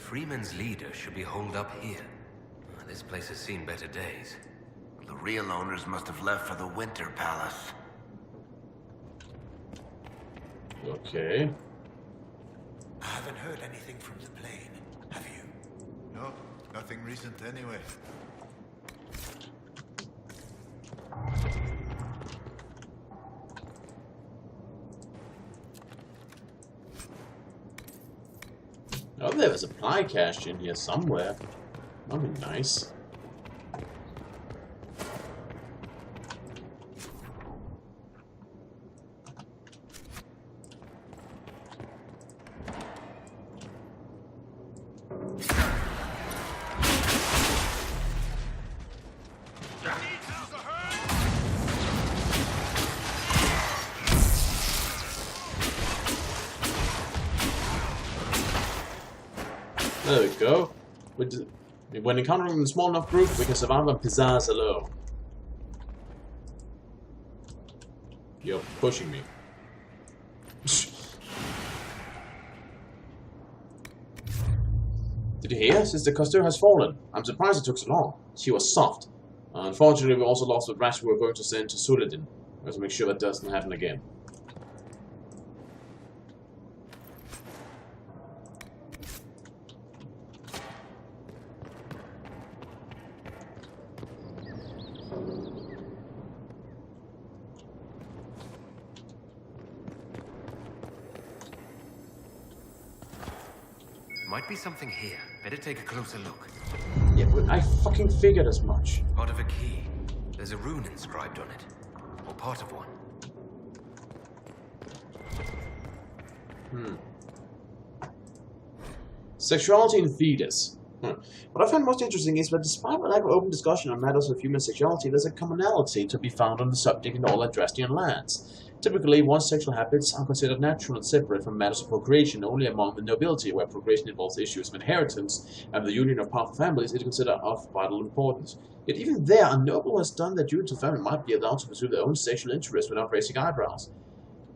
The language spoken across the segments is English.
Freeman's leader should be holed up here. This place has seen better days. The real owners must have left for the Winter Palace. Okay. I haven't heard anything from the plane, have you? No, nothing recent anyway. Oh, there was a supply cache in here somewhere. That'd be nice. There we go. When encountering a small enough group, we can survive on pizzazz alone. You're pushing me. Did you hear? Since the Costeur has fallen. I'm surprised it took so long. She was soft. Unfortunately, we also lost the rest we were going to send to Suladin. We have to make sure that doesn't happen again. Might be something here. Better take a closer look. Yeah, but I fucking figured as much. Part of a key. There's a rune inscribed on it. Or part of one. Sexuality in fetus. What I find most interesting is that despite a lack of open discussion on matters of human sexuality, there's a commonality to be found on the subject in all Adrastian lands. Typically, one's sexual habits are considered natural and separate from matters of procreation only among the nobility, where procreation involves issues of inheritance, and the union of powerful families is considered of vital importance. Yet even there, a noble who has done their duty to family might be allowed to pursue their own sexual interests without raising eyebrows.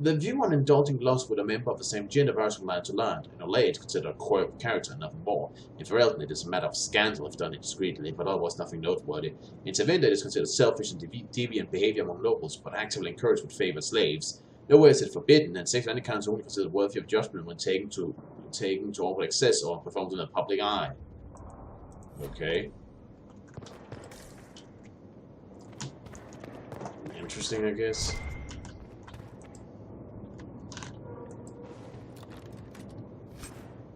The view on indulging lust with a member of the same gender varies from land to land. In Olay, it's considered a quirk of character, nothing more. In Ferelden, it is a matter of scandal if done indiscreetly, but otherwise nothing noteworthy. In Tevinter, it is considered selfish and deviant behavior among nobles, but actively encouraged with favored slaves. Nowhere is it forbidden, and sex of any kind is only considered worthy of judgment when taken to over excess or performed in the public eye. Okay. Interesting, I guess.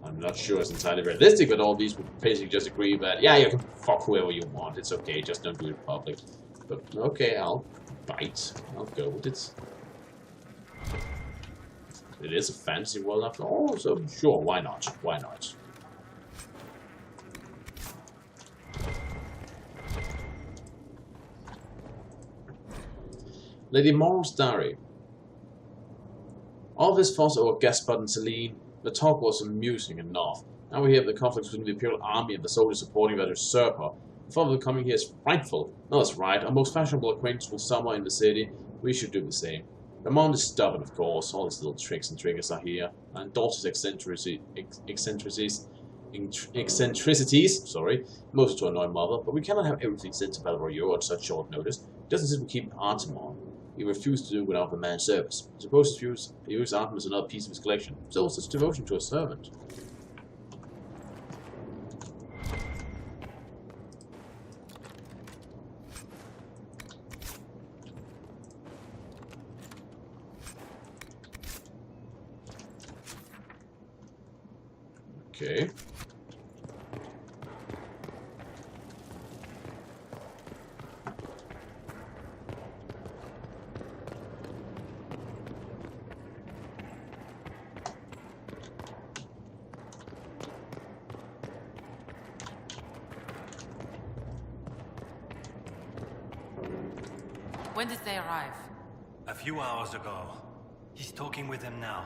I'm not sure it's entirely realistic, but all these would basically just agree that, yeah, you can fuck whoever you want, it's okay, just don't do it in public. But, okay, I'll bite. I'll go with it. It is a fantasy world after all, so sure, why not? Why not? Lady Moral's diary. All this fuss over Gaspard and Celine, the talk was amusing enough. Now we hear the conflict between the Imperial Army and the soldiers supporting that usurper. The thought of them coming here is frightful. No, that's right, our most fashionable acquaintance will summer in the city. We should do the same. Ramon is stubborn, of course. All his little tricks and triggers are here. And Dolce's eccentricities, mostly to annoy Mother, but we cannot have everything sent to Valroyo at such short notice. It doesn't seem to keep Artemon. He refused to do without the man's service. I suppose he views Artem as another piece of his collection. So such devotion to a servant. Okay. When did they arrive? A few hours ago. He's talking with them now.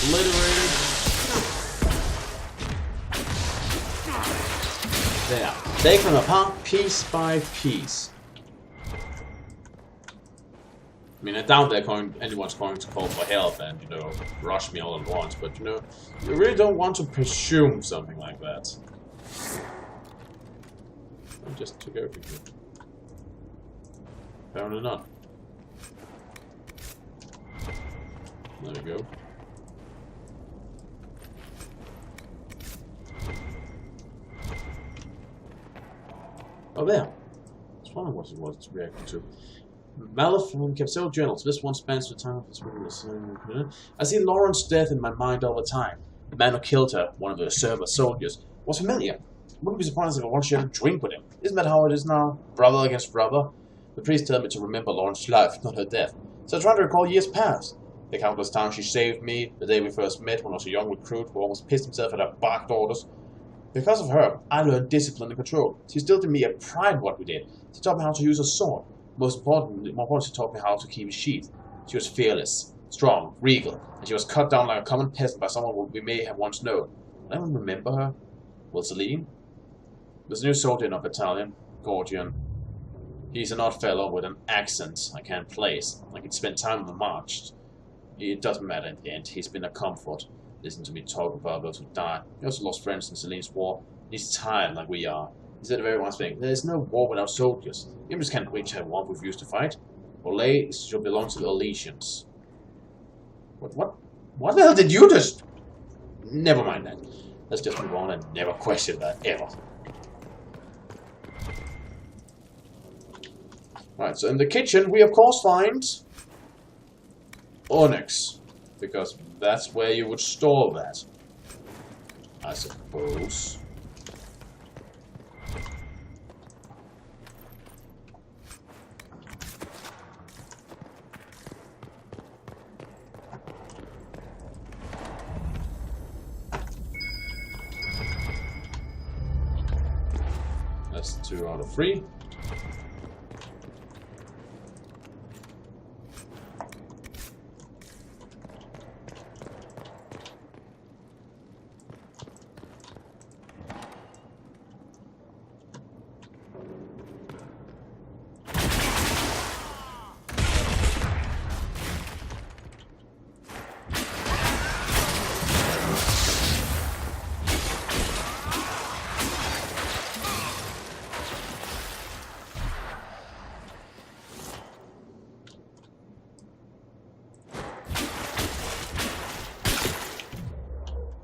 Obliterated. There. Take them apart piece by piece. I mean, I doubt anyone's going to call for help and, you know, rush me all at once, but, you know, you really don't want to presume something like that. I just took everything. Apparently not. There we go. Oh, there. That's one of what it was reacting to. Malif kept several journals. This one spends the time of his witness. I see Lauren's death in my mind all the time. The man who killed her, one of the server soldiers, was familiar. I wouldn't be surprised if I once shared a drink with him. Isn't that how it is now? Brother against brother? The priest told me to remember Lauren's life, not her death. So I tried to recall years past. The countless times she saved me, the day we first met when I was a young recruit who almost pissed himself at her barked orders. Because of her, I learned discipline and control. She instilled in me a pride in what we did. She taught me how to use a sword. More importantly, she taught me how to keep a sheath. She was fearless, strong, regal, and she was cut down like a common peasant by someone we may have once known. I don't remember her. Will Celine? There's a new soldier in our battalion, Gordian. He's an odd fellow with an accent I can't place. I can spend time on the march. It doesn't matter in the end. He's been a comfort. Listen to me talk about those who died. He also lost friends in Celine's war. He's tired like we are. He said a very wise thing. There is no war without soldiers. Humans can't reach a war we've used to fight. Olay should belong to the Elysians. What the hell did you just... Never mind that. Let's just move on and never question that, ever. Right, so in the kitchen we of course find... onyx. Because that's where you would store that. I suppose. That's 2 out of 3.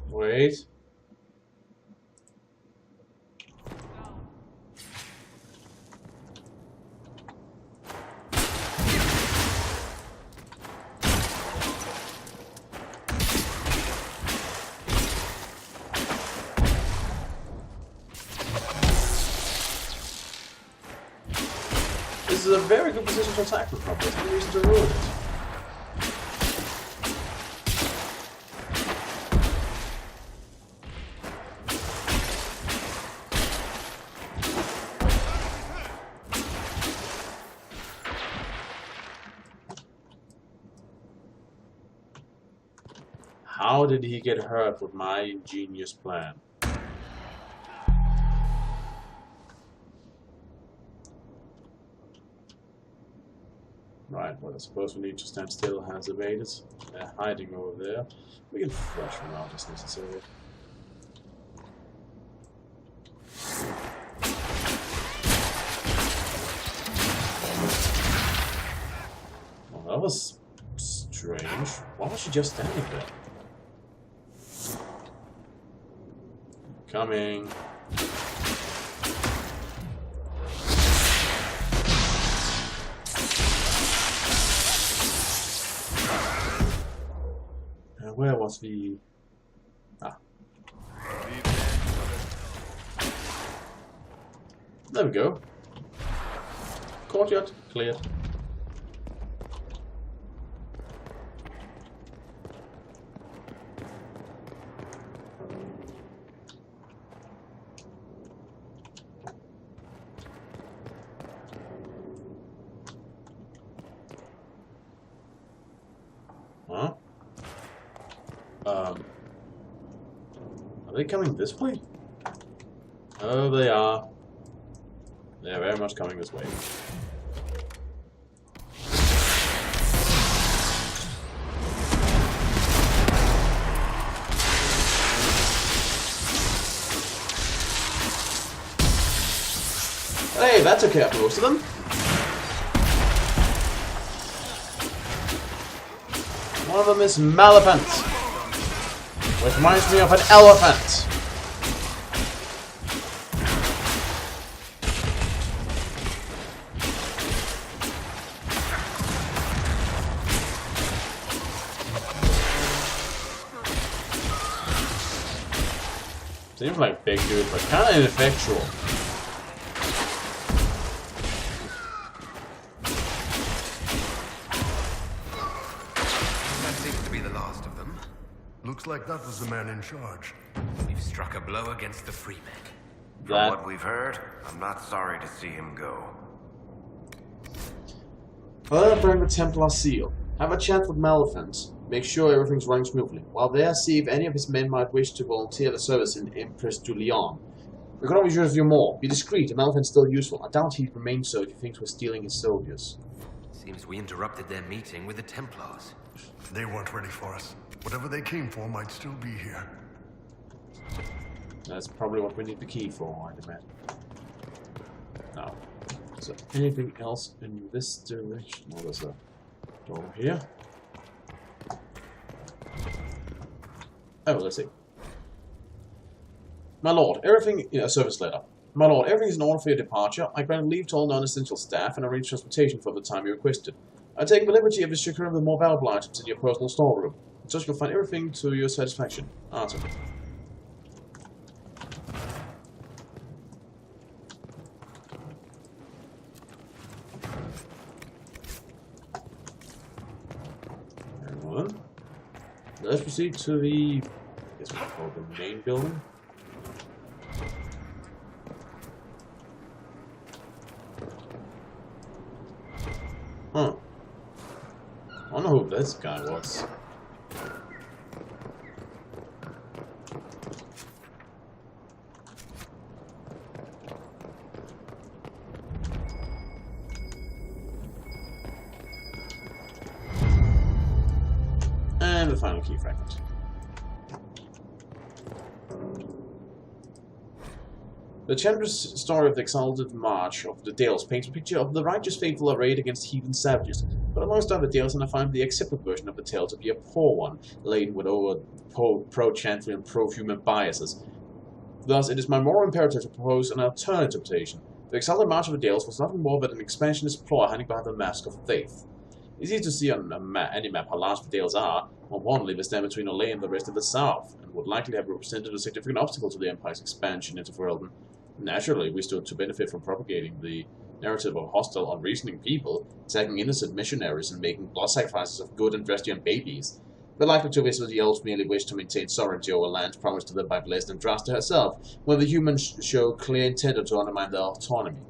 Wait. This is a very good position to attack with, probably. There's no reason to ruin it. How did he get hurt with my ingenious plan? Right, well I suppose we need to stand still as evaded. They're hiding over there. We can flush them out as necessary. Well, that was strange. Why was she just standing there? Coming. Where was the... Ah. There we go. Courtyard cleared. Huh? Are they coming this way? Oh, they are. They're very much coming this way. Hey, that took care of most of them. One of them is Maleficent, which reminds me of an elephant. Seems like big dude, but kind of ineffectual. That seems to be the last of them. Looks like that was the man in charge. We've struck a blow against the free men. From what we've heard, I'm not sorry to see him go. Further, bring the Templar seal. Have a chat with Maleficent. Make sure everything's running smoothly. While there, see if any of his men might wish to volunteer the service in Empress du Lion. We can always use you more. Be discreet, and Maleficent's still useful. I doubt he'd remain so if he thinks we're stealing his soldiers. Seems we interrupted their meeting with the Templars. They weren't ready for us. Whatever they came for might still be here. That's probably what we need the key for, I'd imagine. Now, is there anything else in this direction? Oh, there's a door here. Oh, let's see. My lord, everything... a service letter. My lord, everything is in order for your departure. I grant leave to all non-essential staff and arrange transportation for the time you requested. I take the liberty of securing the more valuable items in your personal storeroom. So you'll find everything to your satisfaction. Arthur. Let's proceed to the, I guess we call it the main building. Huh. I don't know who this guy was. And the final key fragment. The Chandra's story of the exalted march of the Dales paints a picture of the righteous faithful arrayed against heathen savages, but amongst other tales, and I find the accepted version of the tale to be a poor one, laden with over pro-Chantra and pro-human biases. Thus, it is my moral imperative to propose an alternative interpretation. The exalted march of the Dales was nothing more but an expansionist ploy hiding behind the mask of faith. It's easy to see on any map how large the Dales are. One river stand between Olay and the rest of the south, and would likely have represented a significant obstacle to the Empire's expansion into Ferelden. Naturally, we stood to benefit from propagating the narrative of hostile, unreasoning people, attacking innocent missionaries and making blood sacrifices of good and Drestian babies. We're likely to visit the elves merely wish to maintain sovereignty over lands promised to them by Blessed Andraste herself, when the humans show clear intent to undermine their autonomy.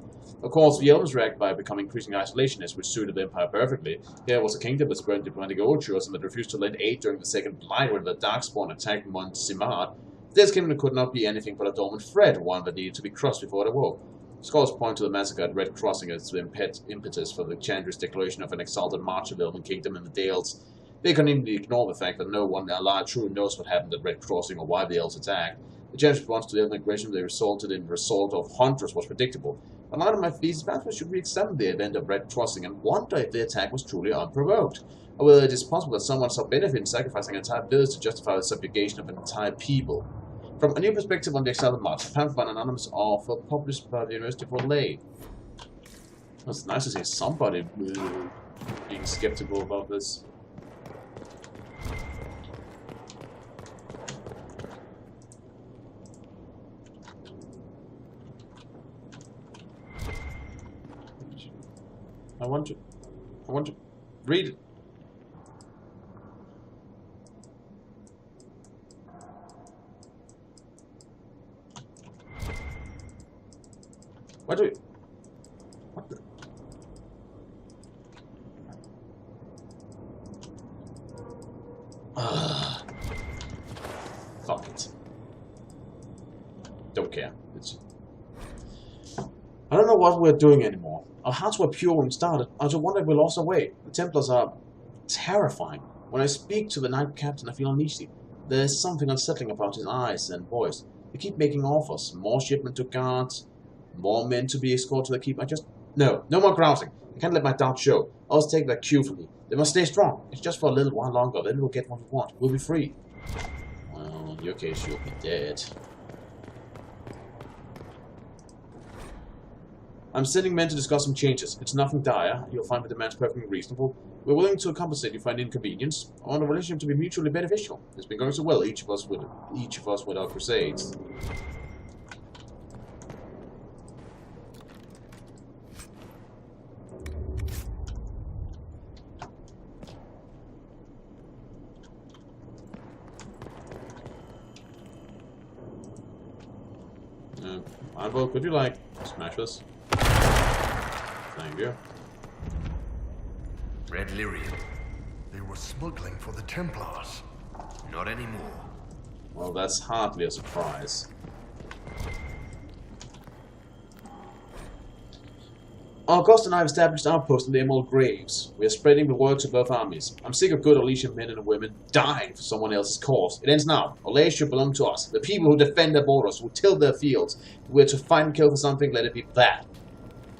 Of course, the elves react by becoming increasingly isolationist, which suited the Empire perfectly. Here was a kingdom that spurned diplomatic overtures and that refused to lend aid during the Second Blight when the Darkspawn attacked Mont Simard. This kingdom could not be anything but a dormant threat, one that needed to be crushed before it awoke. Scholars point to the massacre at Red Crossing as the impetus for the Chandra's declaration of an exalted march of the Elven Kingdom in the Dales. They conveniently ignore the fact that no one alive truly knows what happened at Red Crossing or why the elves attacked. The Chandra's response to the Elven aggression they resulted in the assault of hunters was predictable. In light of my thesis, perhaps we should re-examine the event of Red Crossing and wonder if the attack was truly unprovoked, or whether it is possible that someone saw benefit in sacrificing an entire village to justify the subjugation of an entire people. From a new perspective on the exalted march, found by an anonymous author published by the University of Orlais. It's nice to see somebody being skeptical about this. I want to read it. What the? Fuck it. Don't care. It's I don't know what we're doing anymore. Our hearts were pure when we started. I just wonder if we lost our way. The Templars are terrifying. When I speak to the Knight Captain, I feel uneasy. There's something unsettling about his eyes and voice. They keep making offers. More shipment to guards. More men to be escorted to the keep. No more grousing. I can't let my doubts show. I'll take that cue from me. They must stay strong. It's just for a little while longer. Then we'll get what we want. We'll be free. Well, in your case, you'll be dead. I'm sending men to discuss some changes. It's nothing dire. You'll find the demands perfectly reasonable. We're willing to compensate you for an inconvenience. I want the relationship to be mutually beneficial. It's been going so well, each of us with our crusades. Anvil, could you smash this? Thank you. Red Lyrian. They were smuggling for the Templars. Not anymore. Well, that's hardly a surprise. August and I have established our post in the Emerald Graves. We are spreading the word to both armies. I'm sick of good Orlesian men and women dying for someone else's cause. It ends now. Orlesia belong to us. The people who defend their borders, who till their fields. If we're to fight and kill for something, let it be that.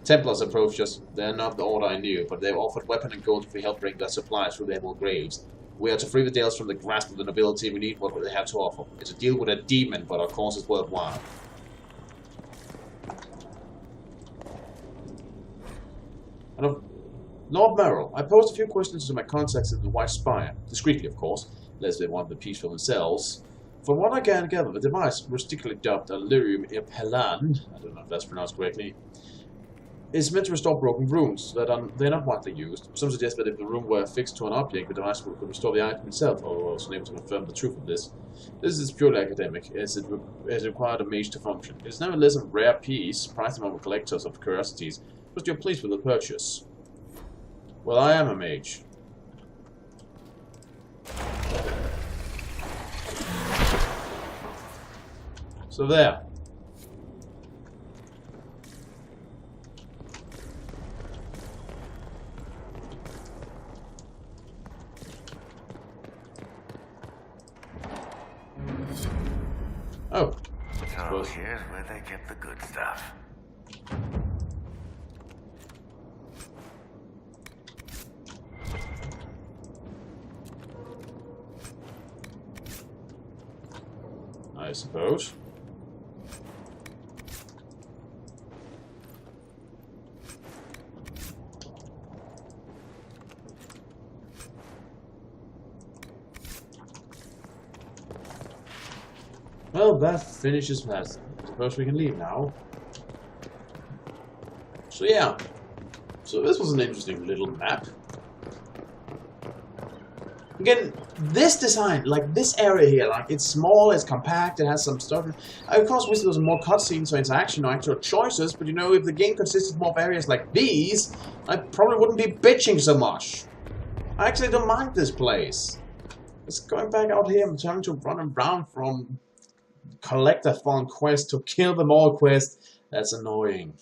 Templars approached us. They're not the order I knew, but they've offered weapon and gold if we help bring their supplies through the Emerald Graves. We are to free the Dales from the grasp of the nobility. We need what they have to offer. It's a deal with a demon, but our cause is worthwhile. And of Lord Merrill, I posed a few questions to my contacts at the White Spire, discreetly of course, lest they want the peace for themselves. From what I can gather, the device, rustically dubbed Lyrium Ipelan, I don't know if that's pronounced correctly, is meant to restore broken runes that they're not widely used. Some suggest that if the rune were affixed to an object, the device could restore the item itself, although I was unable to confirm the truth of this. This is purely academic, as it required a mage to function. It is nevertheless a rare piece, prized among collectors of curiosities. But you're pleased with the purchase. Well, I am a mage. So there. Oh. So here's where they get the good stuff. I suppose. Well, that finishes that. I suppose we can leave now. So yeah. So this was an interesting little map. Again, this design, like this area here, like it's small, it's compact, it has some stuff. I of course wish there was more cutscenes or interaction or actual choices, but you know, if the game consisted more of areas like these, I probably wouldn't be bitching so much. I actually don't mind this place. It's going back out here and trying to run around from collectathon quest to kill them all quest. That's annoying.